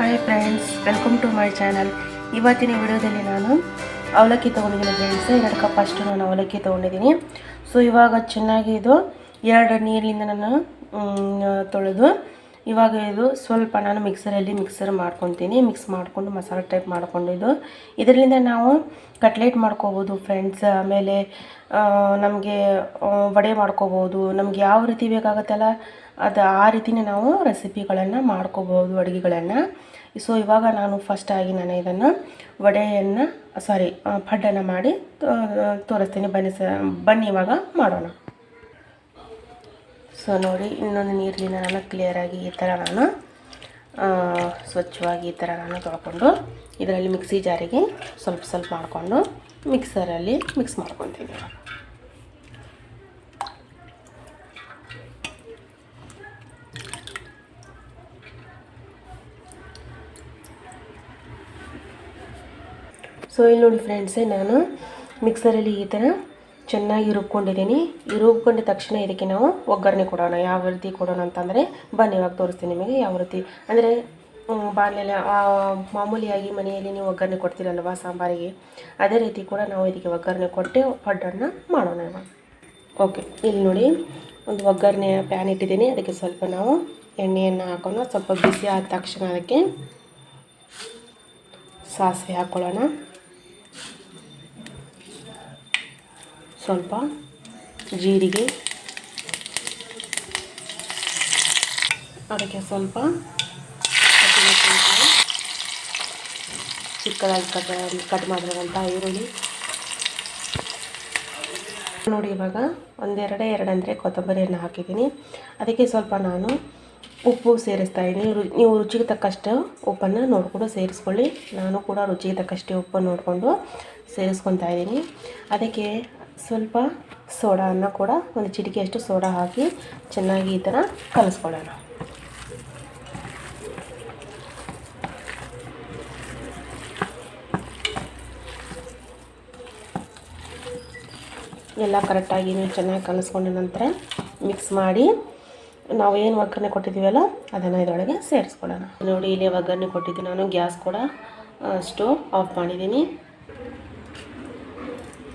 Hi friends, welcome to my channel. ಇವತ್ತಿನ ವಿಡಿಯೋದಲ್ಲಿ ನಾನು ಅವಲಕ್ಕಿ ತೊಗೊಂಡಿದ್ದೀನಿ ಫ್ರೆಂಡ್ಸ್. 2 ಕಪ್ ಅಷ್ಟು ನಾನು ಅವಲಕ್ಕಿ ತೊಗೊಂಡಿದ್ದೀನಿ. ಸೊ ಇವಾಗ ಚೆನ್ನಾಗಿ ಇದು 2 ನೀರಿನಿಂದ ನಾನು ತೊಳೆದು ಇವಾಗ ಇದು ಸ್ವಲ್ಪ ನಾನು ಮಿಕ್ಸರ್ ಮಾಡ್ಕೊತೀನಿ. ಮಿಕ್ಸ್ ಮಾಡಿಕೊಂಡು ಮಸಾಲೆ ಟೈಪ್ ಮಾಡ್ಕೊಂಡು ಇದರಿಂದ ನಾವು ಕಟ್ಲೆಟ್ ಮಾಡ್ಕೋಬೋದು ಫ್ರೆಂಡ್ಸ್. ಆಮೇಲೆ ನಮಗೆ ವಡೆ ಮಾಡ್ಕೋಬೋದು. ನಮ್ಗೆ ಯಾವ ರೀತಿ ಬೇಕಾಗುತ್ತಲ್ಲ ಅದು ಆ ರೀತಿಯೇ ನಾವು ರೆಸಿಪಿಗಳನ್ನು ಮಾಡ್ಕೋಬೋದು, ಅಡುಗೆಗಳನ್ನು. ಸೊ ಇವಾಗ ನಾನು ಫಸ್ಟಾಗಿ ನಾನು ಇದನ್ನು ಪಡ್ಡನ್ನು ಮಾಡಿ ತೋರಿಸ್ತೀನಿ. ಬನ್ನಿ ಇವಾಗ ಮಾಡೋಣ. ಸೊ ನೋಡಿ, ಇನ್ನೊಂದು ನೀರಿನಿಂದ ನಾನು ಕ್ಲಿಯರಾಗಿ ಈ ಥರ ನಾನು ಸ್ವಚ್ಛವಾಗಿ ಈ ಥರ ನಾನು ತೊಳ್ಕೊಂಡು ಇದರಲ್ಲಿ ಮಿಕ್ಸಿ ಜಾರಿಗೆ ಸ್ವಲ್ಪ ಮಾಡಿಕೊಂಡು ಮಿಕ್ಸರಲ್ಲಿ ಮಿಕ್ಸ್ ಮಾಡ್ಕೊತೀನಿ. ಸೊ ಇಲ್ಲಿ ನೋಡಿ ಫ್ರೆಂಡ್ಸೇ, ನಾನು ಮಿಕ್ಸರಲ್ಲಿ ಈ ಥರ ಚೆನ್ನಾಗಿ ರುಬ್ಕೊಂಡಿದ್ದೀನಿ. ರುಬ್ಕೊಂಡಿದ ತಕ್ಷಣ ಇದಕ್ಕೆ ನಾವು ಒಗ್ಗರಣೆ ಕೊಡೋಣ. ಯಾವ ರೀತಿ ಕೊಡೋಣ ಅಂತಂದರೆ ಬನ್ನಿ ಇವಾಗ ತೋರಿಸ್ತೀನಿ ನಿಮಗೆ. ಯಾವ ರೀತಿ ಅಂದರೆ ಬಾಣಲೆಲ್ಲ ಮಾಮೂಲಿಯಾಗಿ ಮನೆಯಲ್ಲಿ ನೀವು ಒಗ್ಗರಣೆ ಕೊಡ್ತೀರಲ್ವ ಸಾಂಬಾರಿಗೆ, ಅದೇ ರೀತಿ ಕೂಡ ನಾವು ಇದಕ್ಕೆ ಒಗ್ಗರಣೆ ಕೊಟ್ಟು ಪಡ್ಡನ್ನು ಮಾಡೋಣ ಇವಾಗ. ಓಕೆ, ಇಲ್ಲಿ ನೋಡಿ ಒಂದು ಒಗ್ಗರಣೆ ಪ್ಯಾನ್ ಇಟ್ಟಿದ್ದೀನಿ. ಅದಕ್ಕೆ ಸ್ವಲ್ಪ ನಾವು ಎಣ್ಣೆಯನ್ನು ಹಾಕೋಣ. ಸ್ವಲ್ಪ ಬಿಸಿ ಆದ ತಕ್ಷಣ ಅದಕ್ಕೆ ಸಾಸಿವೆ ಹಾಕ್ಕೊಳ್ಳೋಣ. ಸ್ವಲ್ಪ ಜೀರಿಗೆ, ಅದಕ್ಕೆ ಸ್ವಲ್ಪ ಚಿಕ್ಕದಾಗಿ ಕಟ್ ಮಾಡಿರುವಂಥ ಈರುಳ್ಳಿ ನೋಡಿ. ಇವಾಗ ಎರಡು ಅಂದರೆ ಕೊತ್ತಂಬರಿಯನ್ನು ಹಾಕಿದ್ದೀನಿ. ಅದಕ್ಕೆ ಸ್ವಲ್ಪ ನಾನು ಉಪ್ಪು ಸೇರಿಸ್ತಾ ಇದ್ದೀನಿ. ನೀವು ರುಚಿಗೆ ತಕ್ಕಷ್ಟು ಉಪ್ಪನ್ನು ನೋಡಿಕೊಂಡು ಸೇರಿಸ್ಕೊಳ್ಳಿ. ನಾನು ಕೂಡ ರುಚಿಗೆ ತಕ್ಕಷ್ಟೇ ಉಪ್ಪನ್ನು ನೋಡಿಕೊಂಡು ಸೇರಿಸ್ಕೊತಾ ಇದ್ದೀನಿ. ಅದಕ್ಕೆ ಸ್ವಲ್ಪ ಸೋಡಾವನ್ನು ಕೂಡ ಒಂದು ಚಿಟಿಕೆಯಷ್ಟು ಸೋಡಾ ಹಾಕಿ ಚೆನ್ನಾಗಿ ಈ ಥರ ಕಲಿಸ್ಕೊಳ್ಳೋಣ. ಎಲ್ಲ ಕರೆಕ್ಟಾಗಿ ನೀವು ಚೆನ್ನಾಗಿ ಕಲಿಸ್ಕೊಂಡ ನಂತರ ಮಿಕ್ಸ್ ಮಾಡಿ ನಾವು ಏನು ಒಗ್ಗರಣೆ ಕೊಟ್ಟಿದ್ದೀವಲ್ಲ ಅದನ್ನು ಇದರೊಳಗೆ ಸೇರಿಸ್ಕೊಳ್ಳೋಣ. ನೋಡಿ, ಇಲ್ಲಿ ಒಗ್ಗರಣೆ ಕೊಟ್ಟಿದ್ದೀನಿ ನಾನು. ಗ್ಯಾಸ್ ಕೂಡ ಸ್ಟವ್ ಆಫ್ ಮಾಡಿದ್ದೀನಿ.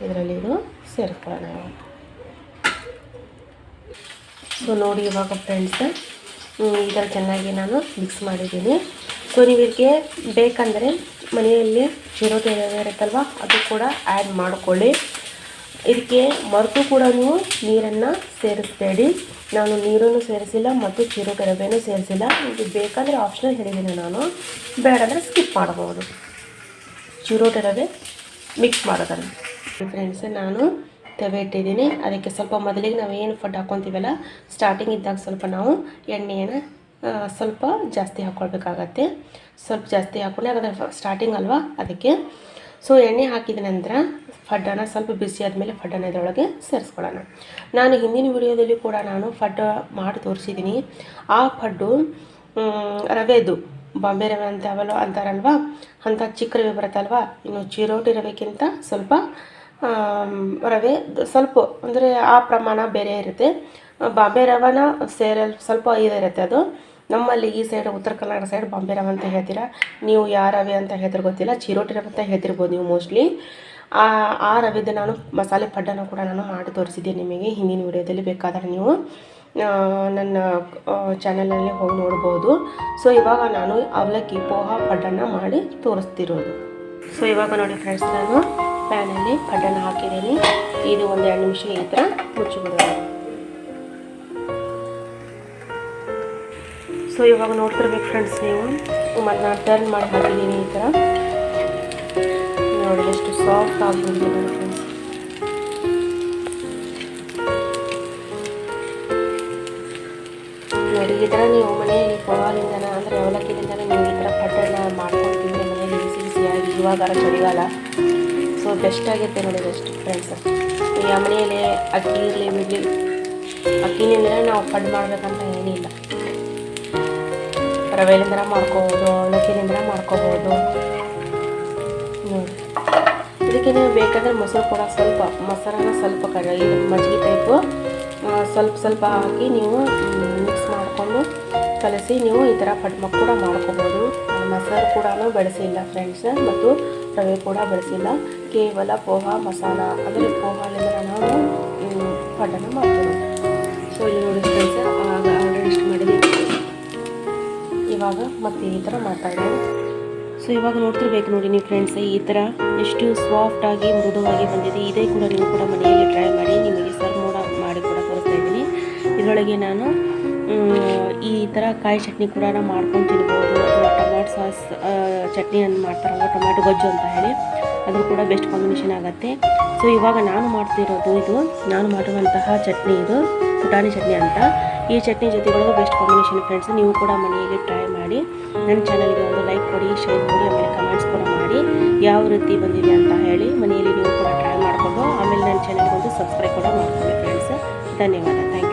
ಇದರಲ್ಲಿ ಇದು ಸೇರಿಸ್ಕೊಳ್ಳೋಣ. ಸೊ ನೋಡಿ ಇವಾಗ ಫ್ರೆಂಡ್ಸ್, ಈ ಥರ ಚೆನ್ನಾಗಿ ನಾನು ಮಿಕ್ಸ್ ಮಾಡಿದ್ದೀನಿ. ಸೊ ನೀವು ಇದಕ್ಕೆ ಬೇಕಂದರೆ ಮನೆಯಲ್ಲಿ ಚಿರೋಟಿ ರವೆ ಇರುತ್ತಲ್ವ ಅದು ಕೂಡ ಆ್ಯಡ್ ಮಾಡಿಕೊಳ್ಳಿ. ಇದಕ್ಕೆ ಮರೆತು ಕೂಡ ನೀವು ನೀರನ್ನು ಸೇರಿಸಬೇಡಿ. ನಾನು ನೀರನ್ನು ಸೇರಿಸಿಲ್ಲ ಮತ್ತು ಚಿರೋಟಿ ರವೆನೂ ಸೇರಿಸಿಲ್ಲ. ಇದು ಬೇಕಾದರೆ ಆಪ್ಷನಲ್ ಹೇಳಿದ್ದೀನಿ ನಾನು, ಬೇಡಂದರೆ ಸ್ಕಿಪ್ ಮಾಡ್ಬೋದು. ಚಿರೋಟಿ ರವೆ ಮಿಕ್ಸ್ ಮಾಡೋದನ್ನು ಫ್ರೆಂಡ್ಸ್ ನಾನು ತವೆ ಇಟ್ಟಿದ್ದೀನಿ. ಅದಕ್ಕೆ ಸ್ವಲ್ಪ ಮೊದಲಿಗೆ ನಾವು ಏನು ಫಡ್ ಹಾಕ್ಕೊತೀವಲ್ಲ ಸ್ಟಾರ್ಟಿಂಗ್ ಇದ್ದಾಗ ಸ್ವಲ್ಪ ನಾವು ಎಣ್ಣೆಯನ್ನು ಸ್ವಲ್ಪ ಜಾಸ್ತಿ ಹಾಕ್ಕೊಳ್ಬೇಕಾಗತ್ತೆ. ಸ್ವಲ್ಪ ಜಾಸ್ತಿ ಹಾಕ್ಕೊಂಡೆ, ಯಾಕಂದರೆ ಸ್ಟಾರ್ಟಿಂಗ್ ಅಲ್ವಾ ಅದಕ್ಕೆ. ಸೊ ಎಣ್ಣೆ ಹಾಕಿದ ನಂತರ ಫಡ್ಡನ್ನು ಸ್ವಲ್ಪ ಬಿಸಿ ಆದಮೇಲೆ ಫಡ್ಡನ್ನು ಇದರೊಳಗೆ ಸೇರಿಸ್ಕೊಳ್ಳೋಣ. ನಾನು ಹಿಂದಿನ ವಿಡಿಯೋದಲ್ಲಿ ಕೂಡ ನಾನು ಫಡ್ಡ ಮಾಡಿ ತೋರಿಸಿದ್ದೀನಿ. ಆ ಫಡ್ಡು ರವೆದು ಬಾಂಬೆ ರವೆ ಅಂತಾರಲ್ವ, ಅಂಥ ಚಿಕ್ಕ ರವೆ ಬರುತ್ತಲ್ವ. ಇನ್ನು ಚಿರೋಟಿ ರವೆಗಿಂತ ಸ್ವಲ್ಪ ರವೆ ಸ್ವಲ್ಪ ಅಂದರೆ ಆ ಪ್ರಮಾಣ ಬೇರೆ ಇರುತ್ತೆ. ಬಾಂಬೆ ರವೆನ ಸ್ವಲ್ಪ ಇದಿರುತ್ತೆ ಅದು. ನಮ್ಮಲ್ಲಿ ಈ ಸೈಡ್ ಉತ್ತರ ಕರ್ನಾಟಕ ಸೈಡ್ ಬಾಂಬೆ ರವೆ ಅಂತ ಹೇಳ್ತೀರಾ. ನೀವು ಯಾವ ರವೆ ಅಂತ ಹೇಳ್ತಿರೋ ಗೊತ್ತಿಲ್ಲ, ಚಿರೋಟಿ ರವೆ ಅಂತ ಹೇಳ್ತಿರ್ಬೋದು ನೀವು ಮೋಸ್ಟ್ಲಿ. ಆ ರವೆದು ನಾನು ಮಸಾಲೆ ಪಡ್ಡನ್ನು ಕೂಡ ನಾನು ಮಾಡಿ ತೋರಿಸಿದ್ದೆ ನಿಮಗೆ ಹಿಂದಿನ ವಿಡಿಯೋದಲ್ಲಿ. ಬೇಕಾದರೆ ನೀವು ನನ್ನ ಚಾನಲಲ್ಲಿ ಹೋಗಿ ನೋಡ್ಬೋದು. ಸೊ ಇವಾಗ ನಾನು ಅವಲಕ್ಕಿ ಪೋಹಾ ಪಡ್ಡನ್ನು ಮಾಡಿ ತೋರಿಸ್ತಿರೋದು. ಸೊ ಇವಾಗ ನೋಡಿ ಫ್ರೆಂಡ್ಸ್, ನಾನು ಪ್ಯಾನಲ್ಲಿ ಪಡ್ಡನ್ನು ಹಾಕಿದ್ದೀನಿ. ಇದು 1-2 ನಿಮಿಷ ಈ ಥರ ಮುಚ್ಚಿಬಿಡೋಣ. ಸೊ ಇವಾಗ ನೋಡ್ತಿರ್ಬೇಕು ಫ್ರೆಂಡ್ಸ್ ನೀವು, ಮತ್ತು ನಾನು ಟರ್ನ್ ಮಾಡಿ ಹಾಕಿದ್ದೀನಿ ಈ ಥರ. ನೋಡಿ ಎಷ್ಟು ಸಾಫ್ಟ್ ಆಗಿಬಿಟ್ಟಿದೆ ನೋಡಿ ಫ್ರೆಂಡ್ಸ್. ನೋಡಿ ಈ ಥರ ನೀವು ಮನೆಯಲ್ಲಿ ಪೋಹಾಲಿಂದನ ಅಂದರೆ ಅವಲಕ್ಕಿಲಿಂದನೇ ನೀವು ಈ ಥರ ಪಡ್ಡನ್ನು ಮಾಡ್ಕೊಂಡು ತಿಂದರೆ ಮನೆಯಲ್ಲಿ ಬಿಸಿಯಾಗಿ, ಇವಾಗ ಚಳಿಗಾಲ. ಸೊ ಬೆಸ್ಟಾಗಿರುತ್ತೆ ನೋಡಿ ಬೆಸ್ಟ್ ಫ್ರೆಂಡ್ಸ್. ಈಗ ಮನೆಯಲ್ಲಿ ಅಕ್ಕಿ ಇರಲಿ ಬಿಡಲಿ, ಅಕ್ಕಿನಿಂದ ನಾವು ಪಡ್ಡು ಮಾಡಬೇಕಂತ ಏನಿಲ್ಲ. ರವೆಲಿಂದ ಮಾಡ್ಕೋಬೋದು, ಅವಲಕ್ಕಿಲಿಂದ ಮಾಡ್ಕೋಬೋದು. ನೋಡಿ ಇದಕ್ಕೆ ನೀವು ಬೇಕಾದರೆ ಮೊಸರು ಕೂಡ ಮೊಸರನ್ನ ಸ್ವಲ್ಪ ಇದು ಮಜ್ಜಿಗೆ ಟೈಪು ಸ್ವಲ್ಪ ಹಾಕಿ ನೀವು ಮಿಕ್ಸ್ ಮಾಡಿಕೊಂಡು ಕಲಸಿ ನೀವು ಈ ಥರ ಪಡ್ಮ ಕೂಡ ಮಾಡ್ಕೋಬೋದು. ಮಸಾಲೆ ಕೂಡ ಬಳಸಿಲ್ಲ ಫ್ರೆಂಡ್ಸ್, ಮತ್ತು ರವೆ ಕೂಡ ಬಳಸಿಲ್ಲ. ಕೇವಲ ಪೋಹಾ ಮಸಾಲ ಅಂದರೆ ಪೋಹಾಲಿಂದ ನಾವು ಪಡ್ಡನ್ನು ಮಾಡ್ತೀವಿ. ಸೊ ಇಲ್ಲಿ ನೋಡಿ ಫ್ರೆಂಡ್ಸ್, ಆಗ ಆಲ್ರೆಡಿ ಇಷ್ಟು ಮಾಡಿದ್ವಿ. ಇವಾಗ ಮತ್ತೆ ಈ ಥರ ಮಾಡ್ತಾಯಿದ್ದೀನಿ. ಸೊ ಇವಾಗ ನೋಡ್ತಿರ್ಬೇಕು ನೋಡಿ ನೀವು ಫ್ರೆಂಡ್ಸ್, ಈ ಥರ ಎಷ್ಟು ಸಾಫ್ಟಾಗಿ ಮೃದುವಾಗಿ ಬಂದಿದೆ. ಇದೇ ಕೂಡ ನೀವು ಕೂಡ ಮನೆಯಲ್ಲಿ ಟ್ರೈ ಮಾಡಿ. ನಿಮಗೆ ಸರ್ವ್ ಮಾಡಿ ಕೂಡ ತೋರಿಸ್ತಾ ಇದ್ದೀನಿ. ಇದರೊಳಗೆ ನಾನು ಈ ಥರ ಕಾಯಿ ಚಟ್ನಿ ಕೂಡ ಮಾಡ್ಕೊಂಡು ತಿನ್ಬೋದು, ಅಥವಾ ಟೊಮಾಟೊ ಸಾಸ್ ಚಟ್ನಿ ಅಂತ ಮಾಡ್ತಾರಲ್ಲ, ಟೊಮ್ಯಾಟೊ ಗೊಜ್ಜು ಅಂತ ಹೇಳಿ, ಅದು ಕೂಡ ಬೆಸ್ಟ್ ಕಾಂಬಿನೇಷನ್ ಆಗುತ್ತೆ. ಸೊ ಇವಾಗ ನಾನು ಮಾಡ್ತಿರೋದು ಇದು, ನಾನು ಮಾಡುವಂತಹ ಚಟ್ನಿ ಇದು ಪುಟಾಣಿ ಚಟ್ನಿ ಅಂತ. ಈ ಚಟ್ನಿ ಜೊತೆಗಳು ಬೆಸ್ಟ್ ಕಾಂಬಿನೇಷನ್ ಫ್ರೆಂಡ್ಸ್. ನೀವು ಕೂಡ ಮನೆಯಲ್ಲಿ ಟ್ರೈ ಮಾಡಿ. ನನ್ನ ಚಾನಲ್ಗೆ ಒಂದು ಲೈಕ್ ಕೊಡಿ, ಶೇರ್ ಮಾಡಿ, ಆಮೇಲೆ ಕಮೆಂಟ್ಸ್ ಕೂಡ ಮಾಡಿ ಯಾವ ರೀತಿ ಬಂದಿದೆ ಅಂತ ಹೇಳಿ. ಮನೆಯಲ್ಲಿ ನೀವು ಕೂಡ ಟ್ರೈ ಮಾಡಿಕೊಂಡು ಆಮೇಲೆ ನನ್ನ ಚಾನಲ್ಗೆ ಒಂದು ಸಬ್ಸ್ಕ್ರೈಬ್ ಕೂಡ ಮಾಡ್ಕೊಳ್ಳಿ ಫ್ರೆಂಡ್ಸ್. ಧನ್ಯವಾದ. Thank you.